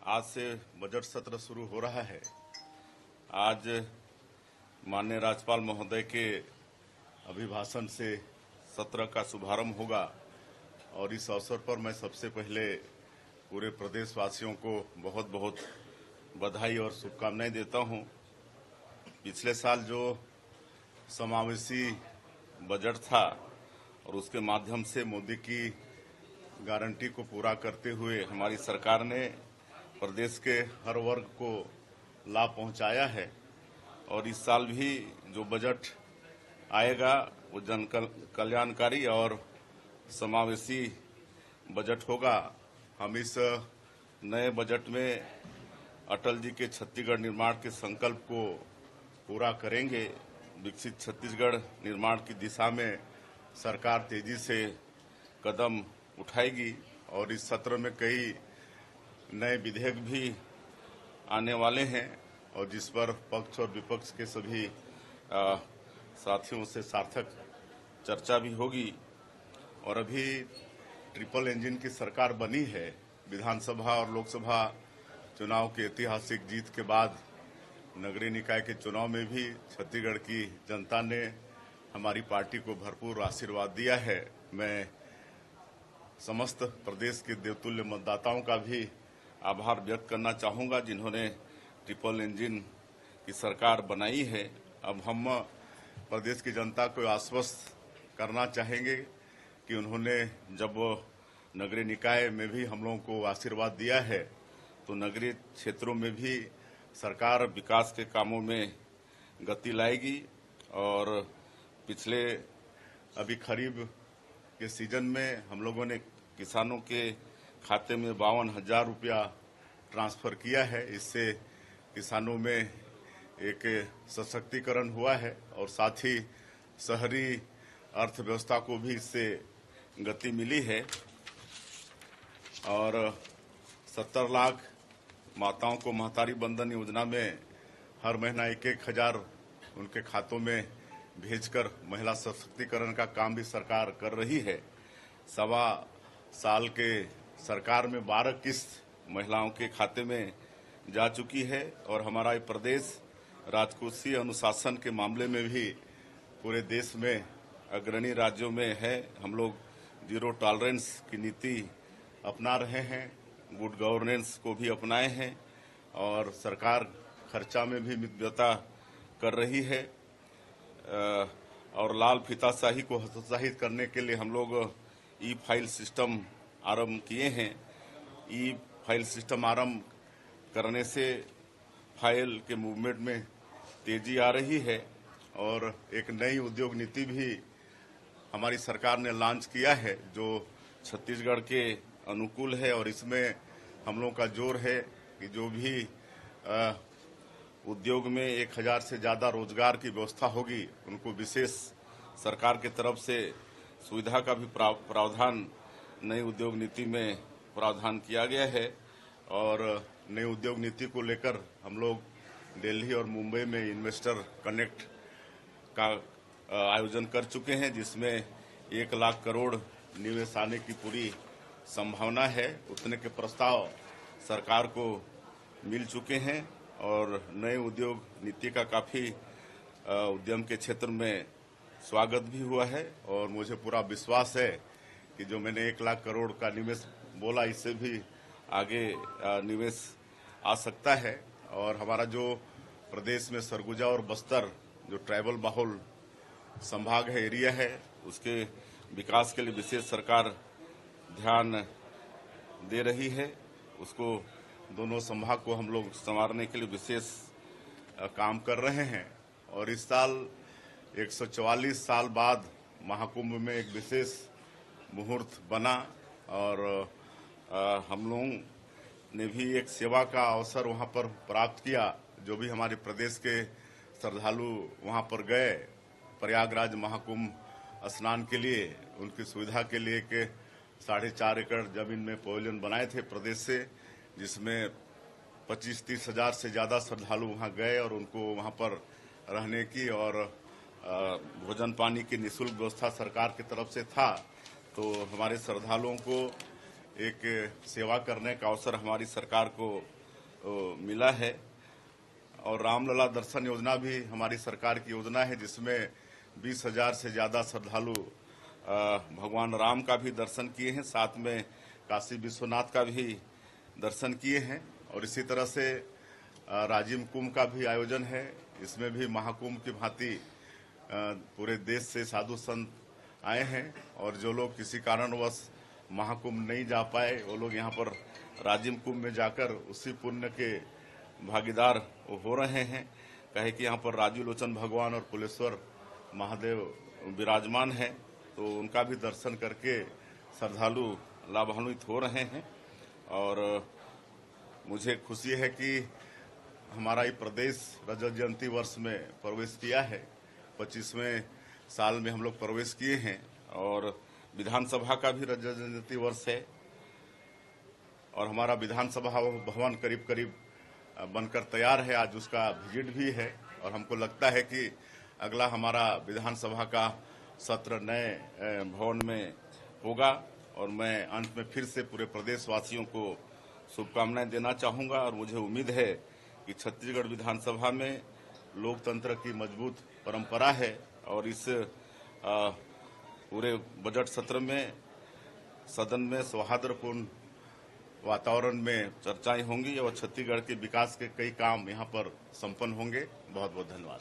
आज से बजट सत्र शुरू हो रहा है। आज माननीय राज्यपाल महोदय के अभिभाषण से सत्र का शुभारंभ होगा और इस अवसर पर मैं सबसे पहले पूरे प्रदेशवासियों को बहुत बहुत बधाई और शुभकामनाएं देता हूं। पिछले साल जो समावेशी बजट था और उसके माध्यम से मोदी की गारंटी को पूरा करते हुए हमारी सरकार ने प्रदेश के हर वर्ग को लाभ पहुंचाया है और इस साल भी जो बजट आएगा वो जन कल्याणकारी और समावेशी बजट होगा। हम इस नए बजट में अटल जी के छत्तीसगढ़ निर्माण के संकल्प को पूरा करेंगे। विकसित छत्तीसगढ़ निर्माण की दिशा में सरकार तेजी से कदम उठाएगी और इस सत्र में कई नए विधेयक भी आने वाले हैं और जिस पर पक्ष और विपक्ष के सभी साथियों से सार्थक चर्चा भी होगी। और अभी ट्रिपल इंजन की सरकार बनी है। विधानसभा और लोकसभा चुनाव की ऐतिहासिक जीत के बाद नगरीय निकाय के चुनाव में भी छत्तीसगढ़ की जनता ने हमारी पार्टी को भरपूर आशीर्वाद दिया है। मैं समस्त प्रदेश के देवतुल्य मतदाताओं का भी आभार व्यक्त करना चाहूंगा जिन्होंने ट्रिपल इंजन की सरकार बनाई है। अब हम प्रदेश की जनता को आश्वस्त करना चाहेंगे कि उन्होंने जब नगरीय निकाय में भी हम लोगों को आशीर्वाद दिया है तो नगरीय क्षेत्रों में भी सरकार विकास के कामों में गति लाएगी। और पिछले अभी खरीफ के सीजन में हम लोगों ने किसानों के खाते में 52,000 रुपया ट्रांसफर किया है। इससे किसानों में एक सशक्तिकरण हुआ है और साथ ही शहरी अर्थव्यवस्था को भी इससे गति मिली है। और 70 लाख माताओं को महतारी बंधन योजना में हर महीना 1,000 उनके खातों में भेजकर महिला सशक्तिकरण का काम भी सरकार कर रही है। सवा साल के सरकार में 12 किस्त महिलाओं के खाते में जा चुकी है और हमारा ये प्रदेश राजकोषीय अनुशासन के मामले में भी पूरे देश में अग्रणी राज्यों में है। हम लोग जीरो टॉलरेंस की नीति अपना रहे हैं, गुड गवर्नेंस को भी अपनाए हैं और सरकार खर्चा में भी मितव्ययता कर रही है। और लाल फीताशाही को हतोत्साहित करने के लिए हम लोग ई फाइल सिस्टम आरंभ किए हैं। ई फाइल सिस्टम आरंभ करने से फाइल के मूवमेंट में तेजी आ रही है और एक नई उद्योग नीति भी हमारी सरकार ने लॉन्च किया है जो छत्तीसगढ़ के अनुकूल है। और इसमें हम लोगों का जोर है कि जो भी उद्योग में 1,000 से ज्यादा रोजगार की व्यवस्था होगी उनको विशेष सरकार की तरफ से सुविधा का भी प्रावधान नई उद्योग नीति में प्रावधान किया गया है। और नई उद्योग नीति को लेकर हम लोग दिल्ली और मुंबई में इन्वेस्टर कनेक्ट का आयोजन कर चुके हैं जिसमें 1 लाख करोड़ निवेश आने की पूरी संभावना है। उतने के प्रस्ताव सरकार को मिल चुके हैं और नए उद्योग नीति का काफी उद्यम के क्षेत्र में स्वागत भी हुआ है। और मुझे पूरा विश्वास है कि जो मैंने 1 लाख करोड़ का निवेश बोला इससे भी आगे निवेश आ सकता है। और हमारा जो प्रदेश में सरगुजा और बस्तर जो ट्राइबल बाहुल संभाग है, एरिया है, उसके विकास के लिए विशेष सरकार ध्यान दे रही है। उसको दोनों संभाग को हम लोग संवारने के लिए विशेष काम कर रहे हैं। और इस साल 144 साल बाद महाकुंभ में एक विशेष मुहूर्त बना और हम लोगों ने भी एक सेवा का अवसर वहां पर प्राप्त किया। जो भी हमारे प्रदेश के श्रद्धालु वहां पर गए प्रयागराज महाकुंभ स्नान के लिए, उनकी सुविधा के लिए के 4.5 एकड़ जमीन में पवेलियन बनाए थे प्रदेश से, जिसमें 25-30 हजार से ज्यादा श्रद्धालु वहां गए और उनको वहां पर रहने की और भोजन पानी की निःशुल्क व्यवस्था सरकार की तरफ से था। तो हमारे श्रद्धालुओं को एक सेवा करने का अवसर हमारी सरकार को मिला है। और रामलला दर्शन योजना भी हमारी सरकार की योजना है, जिसमें 20,000 से ज्यादा श्रद्धालु भगवान राम का भी दर्शन किए हैं, साथ में काशी विश्वनाथ का भी दर्शन किए हैं। और इसी तरह से राजिम कुंभ का भी आयोजन है। इसमें भी महाकुंभ की भांति पूरे देश से साधु संत आए हैं, और जो लोग किसी कारणवश महाकुंभ नहीं जा पाए वो लोग यहाँ पर राजिम कुंभ में जाकर उसी पुण्य के भागीदार हो रहे हैं। कहे कि यहाँ पर राजू लोचन भगवान और कुलेश्वर महादेव विराजमान हैं, तो उनका भी दर्शन करके श्रद्धालु लाभान्वित हो रहे हैं। और मुझे खुशी है कि हमारा ये प्रदेश रजत जयंती वर्ष में प्रवेश किया है। 25वें साल में हम लोग प्रवेश किए हैं, और विधानसभा का भी रजत जयंती वर्ष है। और हमारा विधानसभा भवन करीब करीब बनकर तैयार है, आज उसका विजिट भी है। और हमको लगता है कि अगला हमारा विधानसभा का सत्र नए भवन में होगा। और मैं अंत में फिर से पूरे प्रदेशवासियों को शुभकामनाएं देना चाहूंगा। और मुझे उम्मीद है कि छत्तीसगढ़ विधानसभा में लोकतंत्र की मजबूत परंपरा है, और इस पूरे बजट सत्र में सदन में सौहार्दपूर्ण वातावरण में चर्चाएं होंगी और छत्तीसगढ़ के विकास के कई काम यहां पर संपन्न होंगे। बहुत बहुत धन्यवाद।